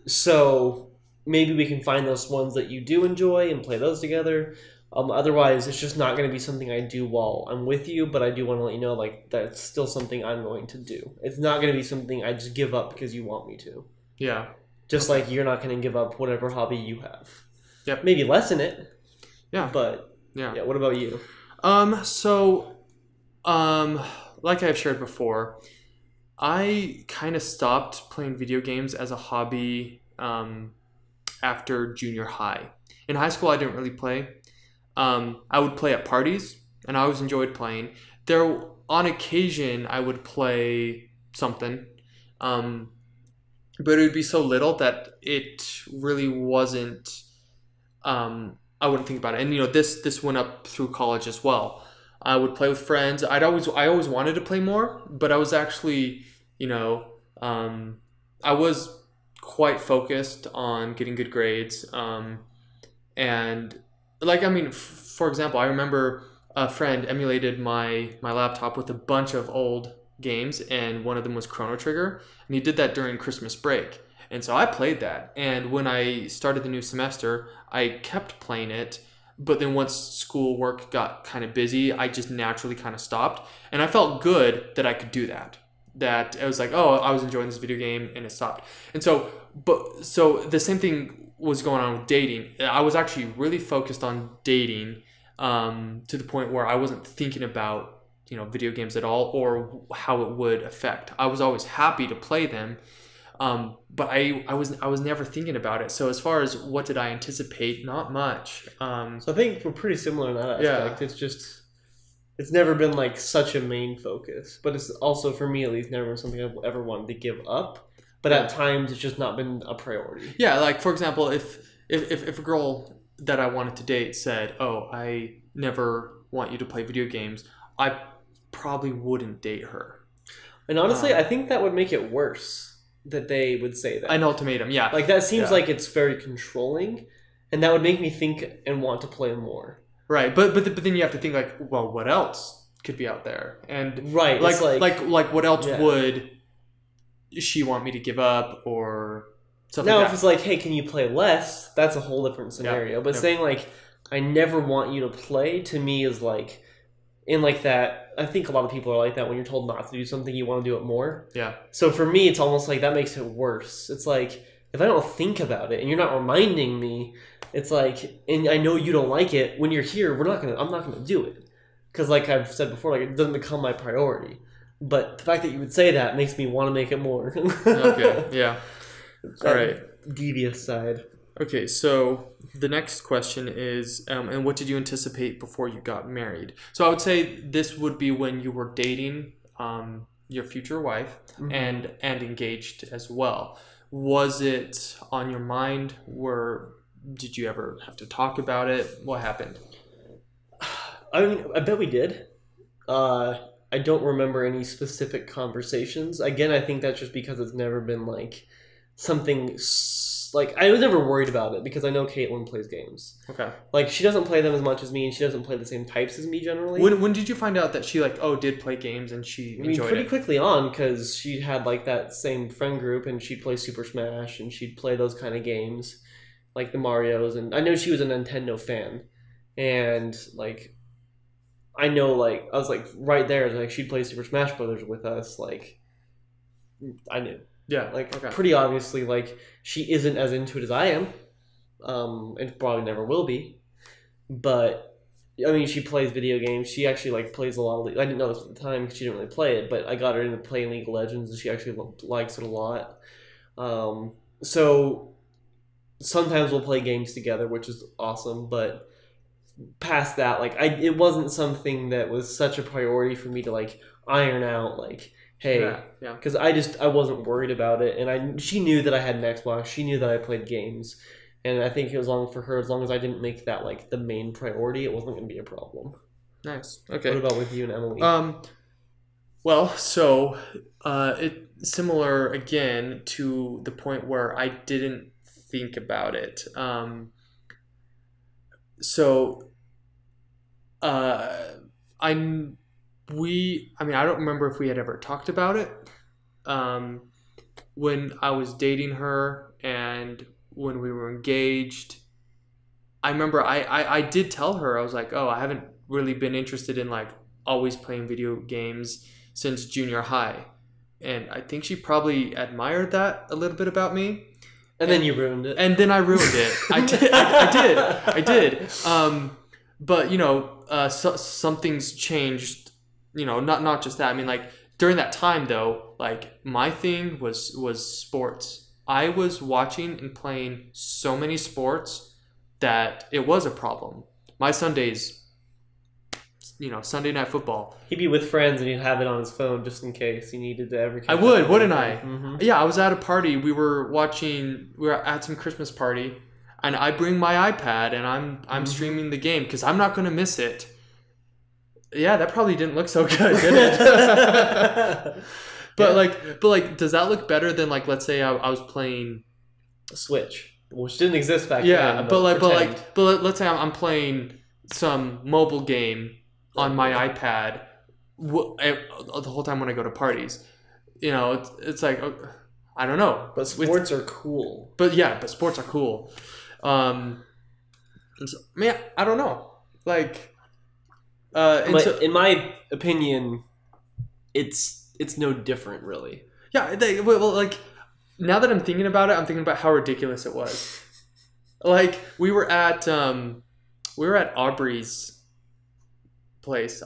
S1: So maybe we can find those ones that you do enjoy and play those together. Otherwise, it's just not going to be something I do while I'm with you, but I do want to let you know, like, that's still something I'm going to do. It's not going to be something I just give up because you want me to.
S2: Yeah.
S1: Just like you're not going to give up whatever hobby you have.
S2: Yep.
S1: Maybe lessen it.
S2: Yeah.
S1: But, yeah, what about you?
S2: Like I've shared before, I kind of stopped playing video games as a hobby after junior high. In high school, I didn't really play. I would play at parties, and I always enjoyed playing. On occasion, I would play something, but it would be so little that it really wasn't. I wouldn't think about it. And this went up through college as well. I would play with friends. I always wanted to play more, but I was actually, I was quite focused on getting good grades. And like, I mean, for example, I remember a friend emulated my laptop with a bunch of old games, and one of them was Chrono Trigger, and he did that during Christmas break. And so I played that, and when I started the new semester, I kept playing it, but then once school work got kind of busy, I just naturally kind of stopped, and I felt good that I could do that. That it was like, oh, I was enjoying this video game, and it stopped. And so the same thing was going on with dating. I was actually really focused on dating to the point where I wasn't thinking about video games at all or how it would affect. I was always happy to play them, but I was never thinking about it. So as far as what did I anticipate, not much.
S1: So I think we're pretty similar in that aspect.
S2: Yeah.
S1: It's never been like such a main focus, but it's also, for me at least, never been something I've ever wanted to give up. But at times, it's just not been a priority.
S2: Yeah, like for example, if a girl that I wanted to date said, "Oh, I never want you to play video games," I probably wouldn't date her.
S1: And honestly, I think that would make it worse that they would say that.
S2: An ultimatum, yeah.
S1: Like that seems like it's very controlling, and that would make me think and want to play more.
S2: Right, but then you have to think like, well, what else could be out there? And
S1: right,
S2: like what else would she want me to give up or something
S1: now
S2: like that?
S1: If it's like, hey, can you play less, that's a whole different scenario. But saying like, I never want you to play, to me is like, in like that, I think a lot of people are like that when you're told not to do something, you want to do it more.
S2: Yeah.
S1: So for me, it's almost like that makes it worse. It's like, if I don't think about it and you're not reminding me, it's like, and I know you don't like it, when you're here, I'm not gonna do it. Because like I've said before, like it doesn't become my priority. But the fact that you would say that makes me want to make it more.
S2: Okay, yeah. All right.
S1: Devious side.
S2: Okay, so the next question is, and what did you anticipate before you got married? So I would say this would be when you were dating your future wife and engaged as well. Was it on your mind? Did you ever have to talk about it? What happened?
S1: I mean, I bet we did. I don't remember any specific conversations. Again, I think that's just because it's never been like something like I was never worried about it because I know Caitlin plays games.
S2: Okay.
S1: Like she doesn't play them as much as me, and she doesn't play the same types as me generally.
S2: When did you find out that she did play games and she enjoyed
S1: pretty
S2: it?
S1: quickly on because she had like that same friend group and she'd play Super Smash and she'd play those kind of games, like the Marios, and I know she was a Nintendo fan, and like. I know, like, I was, like, right there, like, she'd play Super Smash Brothers with us, like, I knew.
S2: Yeah.
S1: Like,
S2: okay.
S1: Pretty obviously, like, she isn't as into it as I am, and probably never will be, but, I mean, she plays video games, she actually, like, plays a lot of, I didn't know this at the time, because she didn't really play it, but I got her into playing League of Legends, and she actually likes it a lot, so, sometimes we'll play games together, which is awesome, but past that, like it wasn't something that was such a priority for me to like iron out. Like, hey, because I wasn't worried about it, and she knew that I had an Xbox. She knew that I played games, and I think it was long for her as long as I didn't make that like the main priority. It wasn't going to be a problem.
S2: Nice. Okay.
S1: What about with you and Emily?
S2: Well, so it's similar again to the point where I didn't think about it. I don't remember if we had ever talked about it. When I was dating her and when we were engaged, I remember I did tell her, I was like, oh, I haven't really been interested in like always playing video games since junior high. And I think she probably admired that a little bit about me.
S1: And then you ruined it.
S2: And then I ruined it. I did. But something's changed. Not just that. I mean, like during that time though, like my thing was sports. I was watching and playing so many sports that it was a problem. My Sundays, Sunday night football.
S1: He'd be with friends and he'd have it on his phone just in case he needed to ever.
S2: I would, wouldn't I? Mm-hmm. Yeah, I was at a party. We were at some Christmas party, and I bring my iPad and I'm streaming the game because I'm not going to miss it. Yeah, that probably didn't look so good, did it? But does that look better than like let's say I was playing
S1: a Switch, which didn't exist back then.
S2: Yeah, but let's say I'm playing some mobile game on my iPad the whole time when I go to parties. It's like, I don't know.
S1: But sports are cool.
S2: But sports are cool. I don't know. Like,
S1: in my opinion, it's no different, really.
S2: Yeah, like, now that I'm thinking about it, I'm thinking about how ridiculous it was. Like, we were at Aubrey's place.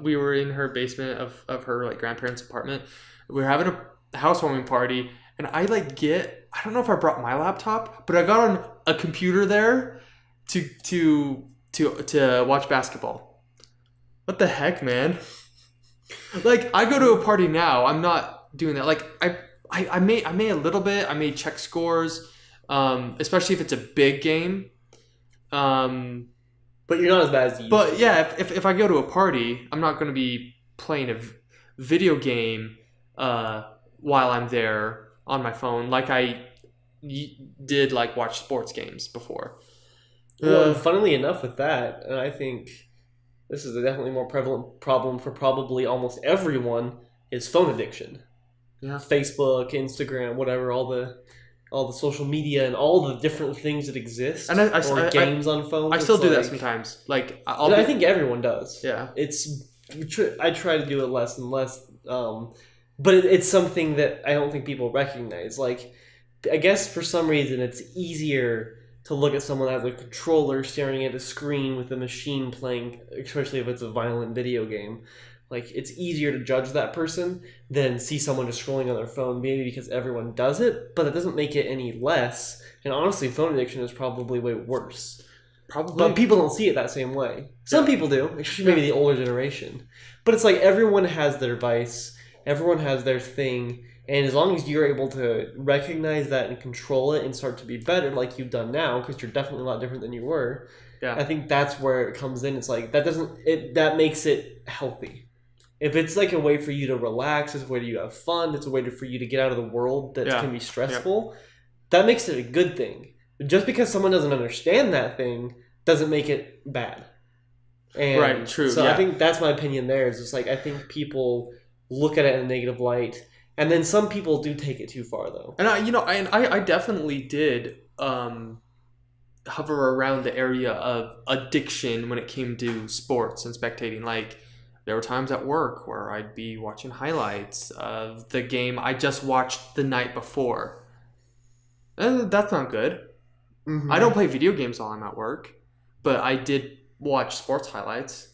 S2: We were in her basement of her like grandparents' apartment. We were having a housewarming party, and I don't know if I brought my laptop, but I got on a computer there to watch basketball. What the heck, man? Like, I go to a party now, I'm not doing that. Like, I may a little bit. I may check scores, especially if it's a big game.
S1: But you're not as bad as you.
S2: But yeah, if I go to a party, I'm not going to be playing a video game while I'm there on my phone, like I did like watch sports games before.
S1: Well, funnily enough, with that, and I think this is a definitely more prevalent problem for probably almost everyone, is phone addiction.
S2: Yeah,
S1: Facebook, Instagram, whatever, all the social media and all the different things that exist,
S2: and I
S1: games on phones.
S2: I still do that sometimes. Like,
S1: I think everyone does.
S2: Yeah,
S1: I try to do it less and less, but it's something that I don't think people recognize. Like, I guess for some reason it's easier to look at someone that has a controller staring at a screen with a machine playing, especially if it's a violent video game. like it's easier to judge that person than see someone just scrolling on their phone, maybe because everyone does it, but it doesn't make it any less. And honestly, phone addiction is probably way worse.
S2: Probably.
S1: But people don't see it that same way. Some people do, especially maybe the older generation. But it's like everyone has their vice, everyone has their thing, and as long as you're able to recognize that and control it and start to be better like you've done now, because you're definitely a lot different than you were, I think that's where it comes in. It's like that makes it healthy. If it's like a way for you to relax, it's a way for you to have fun, it's a way for you to get out of the world that can be stressful, that makes it a good thing. Just because someone doesn't understand that thing doesn't make it bad. And
S2: right, true.
S1: So I think that's my opinion there. Is just like I think people look at it in a negative light, and then some people do take it too far, though.
S2: And I definitely did hover around the area of addiction when it came to sports and spectating. Like, there were times at work where I'd be watching highlights of the game I just watched the night before. That's not good. Mm-hmm. I don't play video games while I'm at work, but I did watch sports highlights.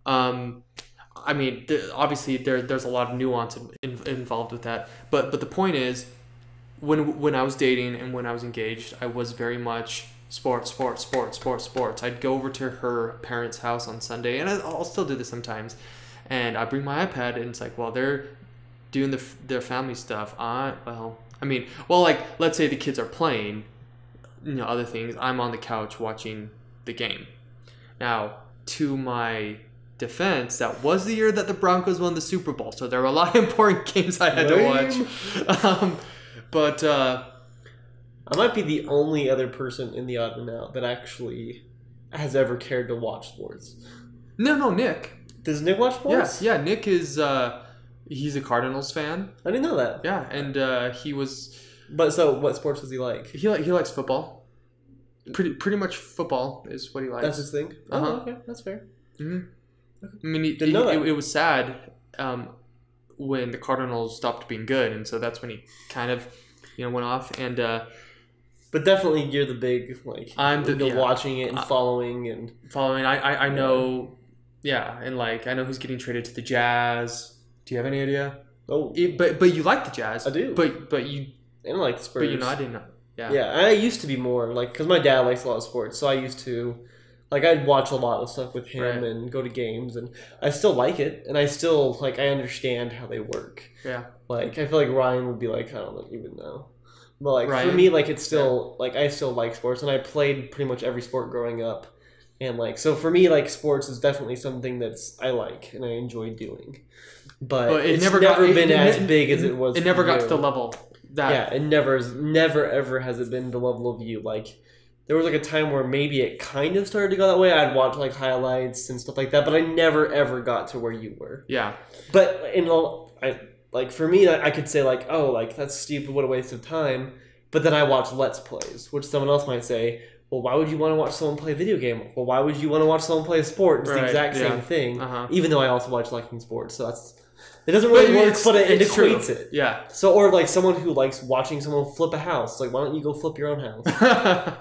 S2: I mean, obviously there's a lot of nuance involved with that, but the point is, when I was dating and when I was engaged, I was very much sports. I'd go over to her parents' house on Sunday, and I'll still do this sometimes, and I bring my iPad, and it's like, well, they're doing their family stuff. Like, let's say the kids are playing, other things. I'm on the couch watching the game. Now, to my defense, that was the year that the Broncos won the Super Bowl, so there were a lot of important games I had to watch. But
S1: I might be the only other person in the odd and out that actually has ever cared to watch sports.
S2: No, Nick.
S1: Does Nick watch sports?
S2: Yeah. Nick is he's a Cardinals fan.
S1: I didn't know that.
S2: Yeah, and he was.
S1: But so, what sports does he like?
S2: He likes football. Pretty much football is what he likes.
S1: That's his thing. Oh, okay, that's fair.
S2: Mm-hmm. I mean, it was sad when the Cardinals stopped being good, and so that's when he kind of went off. And
S1: but definitely, you're the big watching it and following.
S2: I know, and I know who's getting traded to the Jazz. Do you have any idea?
S1: Oh,
S2: but you like the Jazz.
S1: I do.
S2: But you.
S1: I don't like the Spurs.
S2: But I didn't know.
S1: Yeah, I used to be more because my dad likes a lot of sports, so I used to I'd watch a lot of stuff with him and go to games, and I still like it, and I still I understand how they work.
S2: Yeah.
S1: I feel like Ryan would be I don't even know. But
S2: Ryan?
S1: For me, it's still I still like sports, and I played pretty much every sport growing up, and so for me sports is definitely something that's I like and I enjoy doing. But it's never been as big as it was.
S2: It never got to the level.
S1: It never ever has it been the level of you. There was a time where maybe it kind of started to go that way. I'd watch highlights and stuff like that, but I never ever got to where you were.
S2: Yeah.
S1: But for me, I could say that's stupid, what a waste of time. But then I watch Let's Plays, which someone else might say, well, why would you want to watch someone play a video game? Well, why would you want to watch someone play a sport? It's the exact same thing. Even though I also watch liking sports, so it doesn't really work, but it equates it.
S2: Yeah.
S1: So, or someone who likes watching someone flip a house. Why don't you go flip your own house?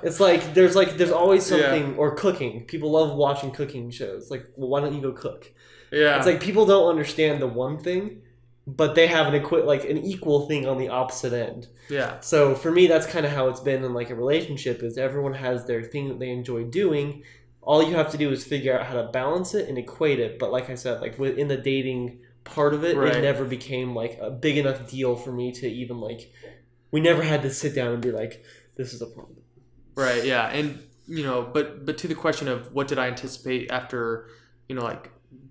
S1: It's there's always something, or cooking. People love watching cooking shows. Well, why don't you go cook?
S2: Yeah.
S1: It's people don't understand the one thing, but they have an equal thing on the opposite end.
S2: Yeah.
S1: So for me, that's kind of how it's been in a relationship. Is everyone has their thing that they enjoy doing. All you have to do is figure out how to balance it and equate it. But like I said, within the dating part of it, it never became a big enough deal for me to even we never had to sit down and be this is a problem.
S2: Right. Yeah. And but to the question of what did I anticipate after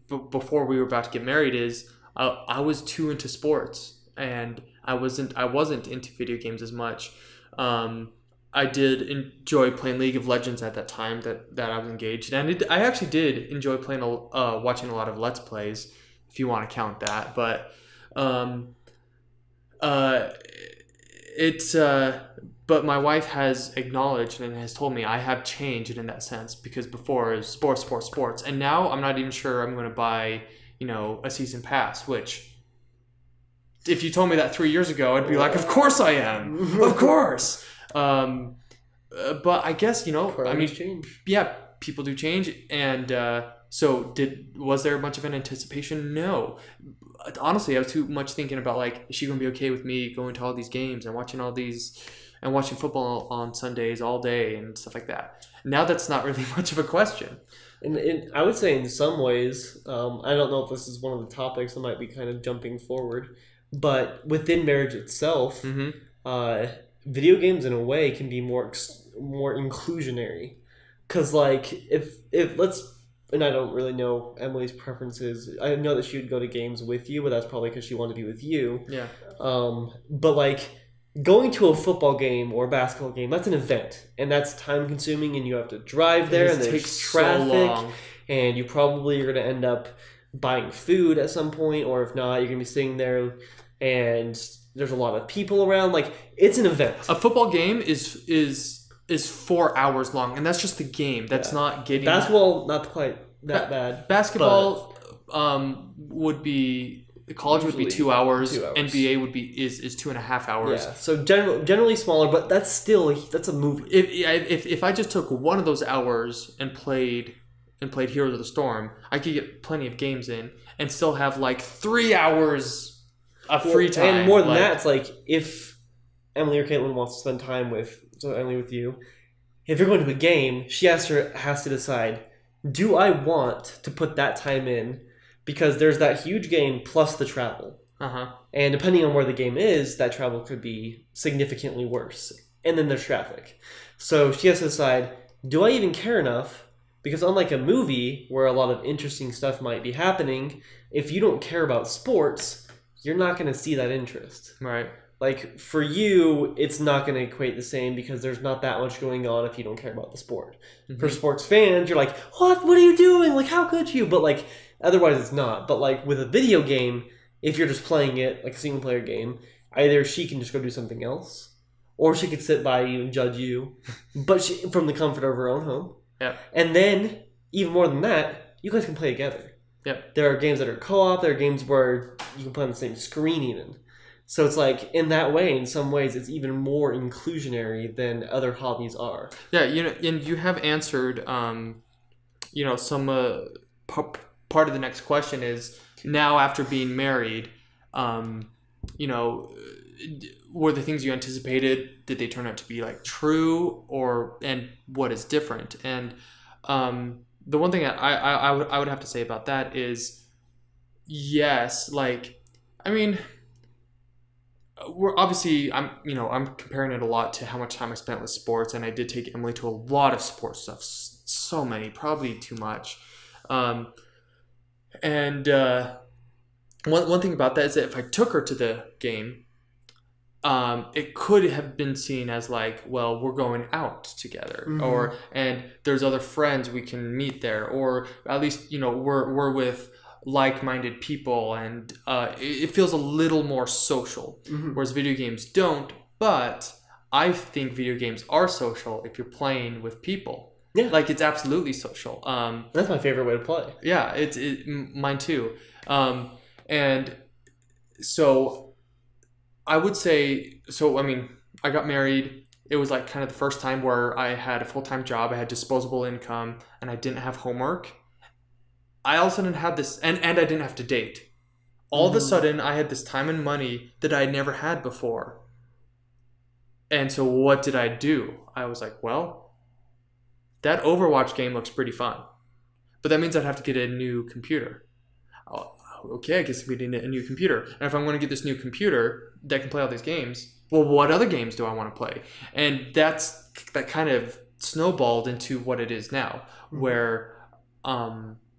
S2: before we were about to get married is I was too into sports, and I wasn't into video games as much. I did enjoy playing League of Legends at that time that I was engaged, and I actually did enjoy playing watching a lot of Let's Plays, if you want to count that. But but my wife has acknowledged and has told me I have changed in that sense, because before it was sports, and now I'm not even sure I'm going to buy a season pass, which if you told me that 3 years ago, I'd be of course I am, of course. But I guess
S1: change.
S2: Yeah, people do change, and so was there much of an anticipation? No. Honestly, I was too much thinking about like, is she gonna be okay with me going to all these games and watching all these and watching football on Sundays all day and stuff like that. Now that's not really much of a question.
S1: And I would say in some ways, I don't know if this is one of the topics that might be kind of jumping forward, but within marriage itself, video games in a way can be more inclusionary. Because like if let's, and I don't really know Emily's preferences. I know that she would go to games with you, but that's probably because she wanted to be with you.
S2: Yeah.
S1: But like going to a football game or a basketball game, that's an event, and that's time consuming, and you have to drive there, and there's traffic, and you probably are going to end up buying food at some point, or if not, you're going to be sitting there, and there's a lot of people around. Like, it's an event.
S2: A football game is 4 hours long, and that's just the game. That's not getting
S1: basketball. Not quite that bad.
S2: Basketball would be. College would be 2 hours. 2 hours. NBA would be is 2.5 hours.
S1: Yeah. So generally smaller, but that's a movie.
S2: If I just took one of those hours and played Heroes of the Storm, I could get plenty of games in and still have like 3 hours of free time.
S1: And more than that, it's like if Emily or Caitlin wants to spend time with Emily with you, if you're going to a game, she has to decide, do I want to put that time in? Because there's that huge game plus the travel. And depending on where the game is, that travel could be significantly worse. And then there's traffic. So she has to decide, do I even care enough? Because unlike a movie where a lot of interesting stuff might be happening, if you don't care about sports, you're not going to see that interest.
S2: Right.
S1: Like, for you, it's not going to equate the same because there's not that much going on if you don't care about the sport. For sports fans, you're like, what are you doing? Like, how could you? But like, otherwise it's not. But like with a video game, if you're just playing it like a single player game, either she can just go do something else, or she could sit by you and judge you, but from the comfort of her own home.
S2: Yeah.
S1: And then even more than that, you guys can play together.
S2: Yep.
S1: There are games that are co-op. There are games where you can play on the same screen even. So it's like, in that way, in some ways, it's even more inclusionary than other hobbies are.
S2: Yeah, and you have answered, some part of the next question is, now after being married, were the things you anticipated, did they turn out to be like true, and what is different? And the one thing I would have to say about that is, yes, like, I mean, we're obviously, I'm comparing it a lot to how much time I spent with sports, and I did take Emily to a lot of sports stuff, so many, probably too much. One thing about that is that if I took her to the game, it could have been seen as like, well, we're going out together, and there's other friends we can meet there, or at least we're with like-minded people, and it feels a little more social, whereas video games don't. But I think video games are social if you're playing with people.
S1: Yeah,
S2: like, it's absolutely social.
S1: That's my favorite way to play.
S2: Yeah, mine too. And so I would say, I mean, I got married. It was like kind of the first time where I had a full-time job, I had disposable income, and I didn't have homework. I all of a sudden had this, and I didn't have to date. All of a sudden, I had this time and money that I had never had before. And so what did I do? I was like, well, that Overwatch game looks pretty fun. But that means I'd have to get a new computer. Okay, I guess we need a new computer. And if I'm going to get this new computer that can play all these games, well, what other games do I want to play? And that kind of snowballed into what it is now, where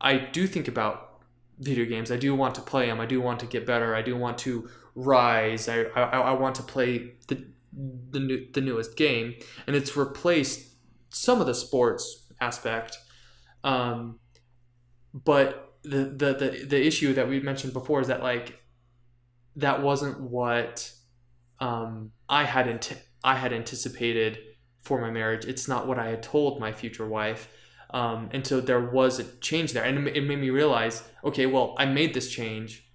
S2: I do think about video games. I do want to play them. I do want to get better. I do want to rise. I want to play the newest game, and it's replaced some of the sports aspect. But the issue that we mentioned before is that, like, that wasn't what I had anticipated for my marriage. It's not what I had told my future wife. And so there was a change there, and it made me realize, okay, well, I made this change.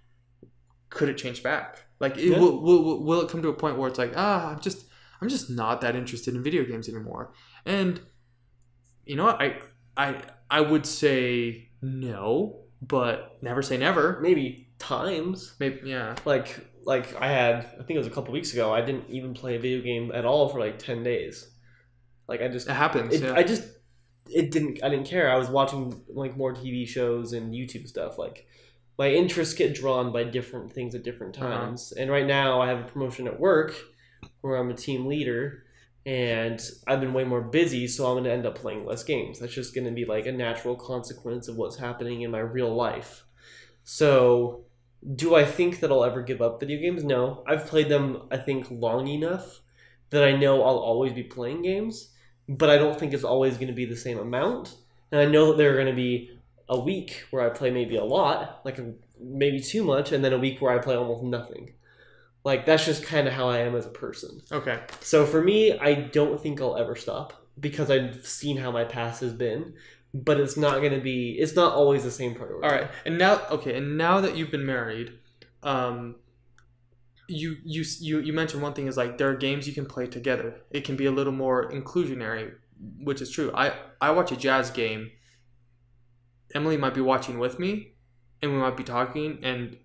S2: Could it change back? Like, will it come to a point where it's like, I'm just not that interested in video games anymore? And you know what? I would say no, but never say never.
S1: Maybe times.
S2: Maybe, yeah.
S1: Like I think it was a couple weeks ago. I didn't even play a video game at all for like 10 days. Like
S2: It happens. Yeah.
S1: I didn't care. I was watching like more TV shows and YouTube stuff. Like my interests get drawn by different things at different times. And right now I have a promotion at work where I'm a team leader, and I've been way more busy, so I'm going to end up playing less games. That's just going to be like a natural consequence of what's happening in my real life. So, do I think that I'll ever give up video games? No. I've played them, I think, long enough that I know I'll always be playing games, but I don't think it's always going to be the same amount. And I know that there are going to be a week where I play maybe a lot, like maybe too much, and then a week where I play almost nothing. Like, that's just kind of how I am as a person.
S2: Okay.
S1: So for me, I don't think I'll ever stop because I've seen how my past has been, but it's not always the same priority.
S2: All right. And now that you've been married, you mentioned one thing is like there are games you can play together. It can be a little more inclusionary, which is true. I watch a jazz game. Emily might be watching with me, and we might be talking,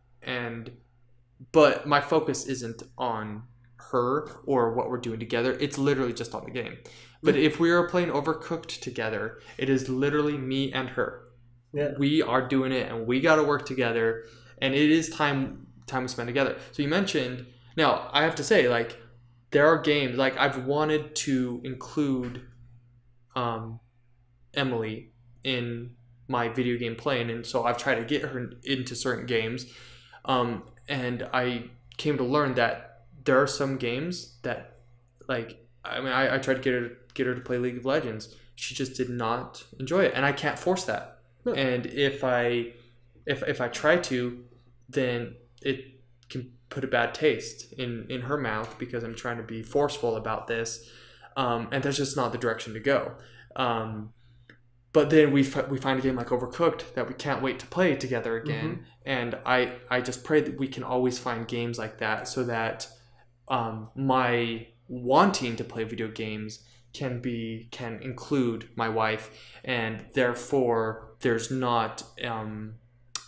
S2: but my focus isn't on her or what we're doing together. It's literally just on the game. But if we are playing Overcooked together, it is literally me and her.
S1: Yeah.
S2: We are doing it, and we got to work together, and it is time we spend together. So you mentioned, now I have to say, like, there are games, like I've wanted to include Emily in my video game playing, and so I've tried to get her into certain games, and I came to learn that there are some games that, like, I mean, I tried to get her to play League of Legends. She just did not enjoy it, and I can't force that. No. And if I try to, then it can put a bad taste in her mouth because I'm trying to be forceful about this, and that's just not the direction to go. But then we find a game like Overcooked that we can't wait to play together again. And I just pray that we can always find games like that so that my wanting to play video games can include my wife, and therefore there's not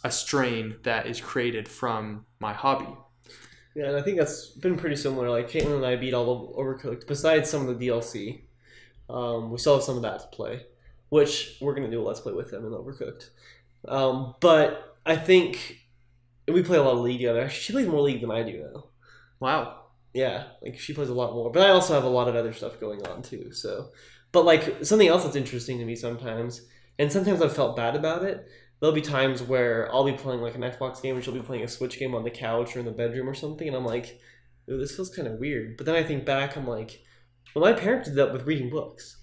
S2: a strain that is created from my hobby.
S1: Yeah, and I think that's been pretty similar. Like Caitlin and I beat all of Overcooked, besides some of the DLC. We still have some of that to play, which we're going to do a Let's Play with them in Overcooked. But I think we play a lot of League together. She plays more League than I do now.
S2: Wow.
S1: Yeah, like she plays a lot more. But I also have a lot of other stuff going on too. So, but like something else that's interesting to me sometimes, and sometimes I've felt bad about it. There'll be times where I'll be playing like an Xbox game, and she'll be playing a Switch game on the couch or in the bedroom or something, and I'm like, ooh, this feels kind of weird. But then I think back, I'm like, well, my parents did that with reading books.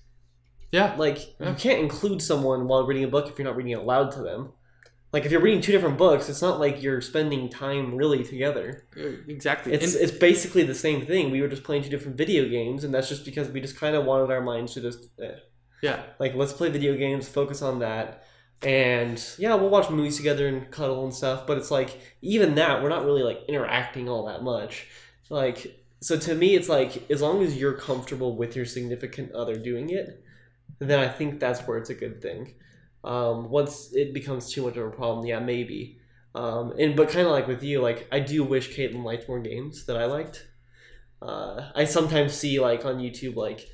S2: Yeah.
S1: Like, you can't include someone while reading a book if you're not reading it aloud to them. Like, if you're reading two different books, it's not like you're spending time really together.
S2: Exactly.
S1: It's basically the same thing. We were just playing two different video games, and that's just because we just kind of wanted our minds to just...
S2: Yeah.
S1: Like, let's play video games, focus on that, and, yeah, we'll watch movies together and cuddle and stuff, but it's like, even that, we're not really, like, interacting all that much. Like, so to me, it's like, as long as you're comfortable with your significant other doing it, then I think that's where it's a good thing. Once it becomes too much of a problem, yeah, maybe. But kind of like with you, like I do wish Caitlin liked more games that I liked. I sometimes see like on YouTube like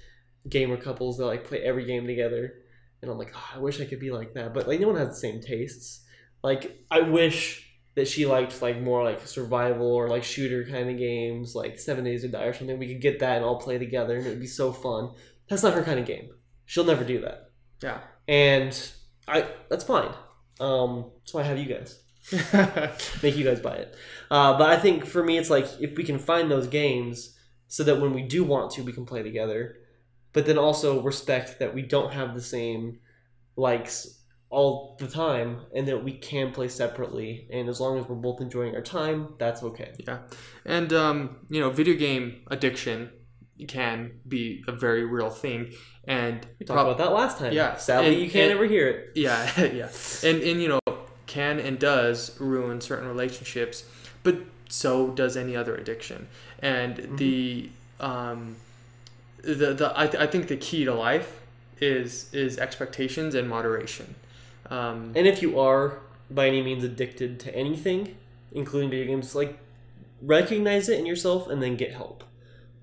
S1: gamer couples that like play every game together, and I'm like, oh, I wish I could be like that. But like no one has the same tastes. Like I wish that she liked like more like survival or like shooter kind of games, like 7 Days to Die or something. We could get that and all play together, and it'd be so fun. That's not her kind of game. She'll never do that.
S2: Yeah.
S1: And that's fine. That's why I have you guys. Make you guys buy it. But I think for me, it's like if we can find those games so that when we do want to, we can play together. But then also respect that we don't have the same likes all the time and that we can play separately. And as long as we're both enjoying our time, that's okay.
S2: Yeah. And, video game addiction can be a very real thing, and
S1: we talked about that last time.
S2: Yeah,
S1: sadly you can't ever hear it.
S2: Yeah. Yeah, and can and does ruin certain relationships, but so does any other addiction. And I think the key to life is expectations and moderation.
S1: And if you are by any means addicted to anything, including video games, like recognize it in yourself and then get help.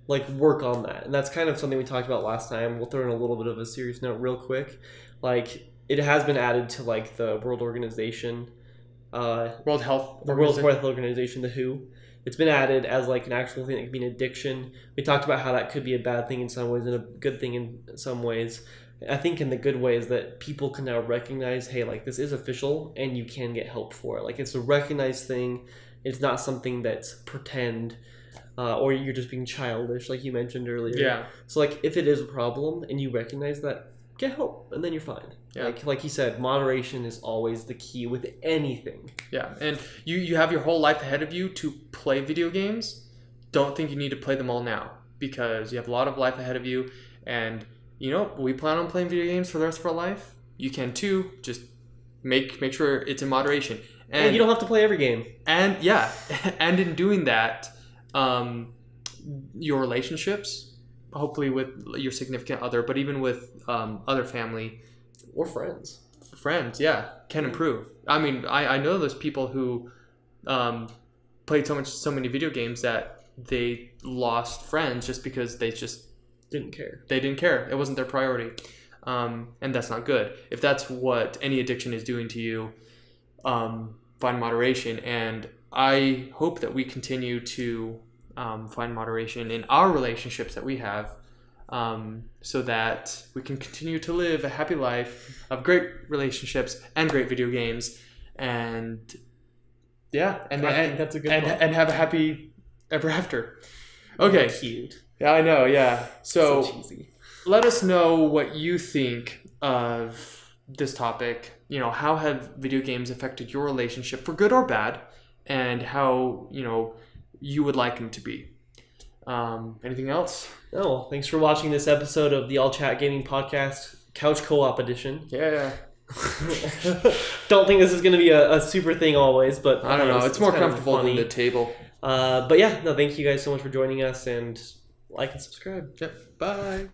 S1: Like work on that. And that's kind of something we talked about last time. We'll throw in a little bit of a serious note real quick. Like it has been added to like the World Organization,
S2: World Health
S1: Organization, the WHO. It's been added as like an actual thing that could be an addiction. We talked about how that could be a bad thing in some ways and a good thing in some ways. I think in the good ways that people can now recognize, hey, like this is official and you can get help for it. Like it's a recognized thing. It's not something that's pretend or you're just being childish like you mentioned earlier.
S2: Yeah.
S1: So like if it is a problem and you recognize that, get help and then you're fine. Yeah. Like you said, moderation is always the key with anything.
S2: Yeah. And you have your whole life ahead of you to play video games. Don't think you need to play them all now because you have a lot of life ahead of you. And you know, we plan on playing video games for the rest of our life. You can too. Just make sure it's in moderation.
S1: And you don't have to play every game.
S2: And yeah, and in doing that, your relationships, hopefully with your significant other, but even with other family
S1: or friends,
S2: yeah, can improve. I mean, I know those people who played so many video games that they lost friends just because they just
S1: didn't care.
S2: They didn't care. It wasn't their priority. And that's not good. If that's what any addiction is doing to you, find moderation. And I hope that we continue to find moderation in our relationships that we have so that we can continue to live a happy life of great relationships and great video games. And yeah, and
S1: that's a good point.
S2: And have a happy ever after. Okay.
S1: Cute.
S2: Yeah, I know. Yeah. So
S1: cheesy.
S2: Let us know what you think of this topic. You know, how have video games affected your relationship for good or bad, and how you would like them to be. Anything else?
S1: No. Thanks for watching this episode of the All Chat Gaming Podcast Couch Co-op Edition.
S2: Yeah.
S1: Don't think this is going to be a super thing always, but
S2: I don't know. It's more comfortable than the table.
S1: But yeah, no. Thank you guys so much for joining us, and like and subscribe.
S2: Yep. Bye.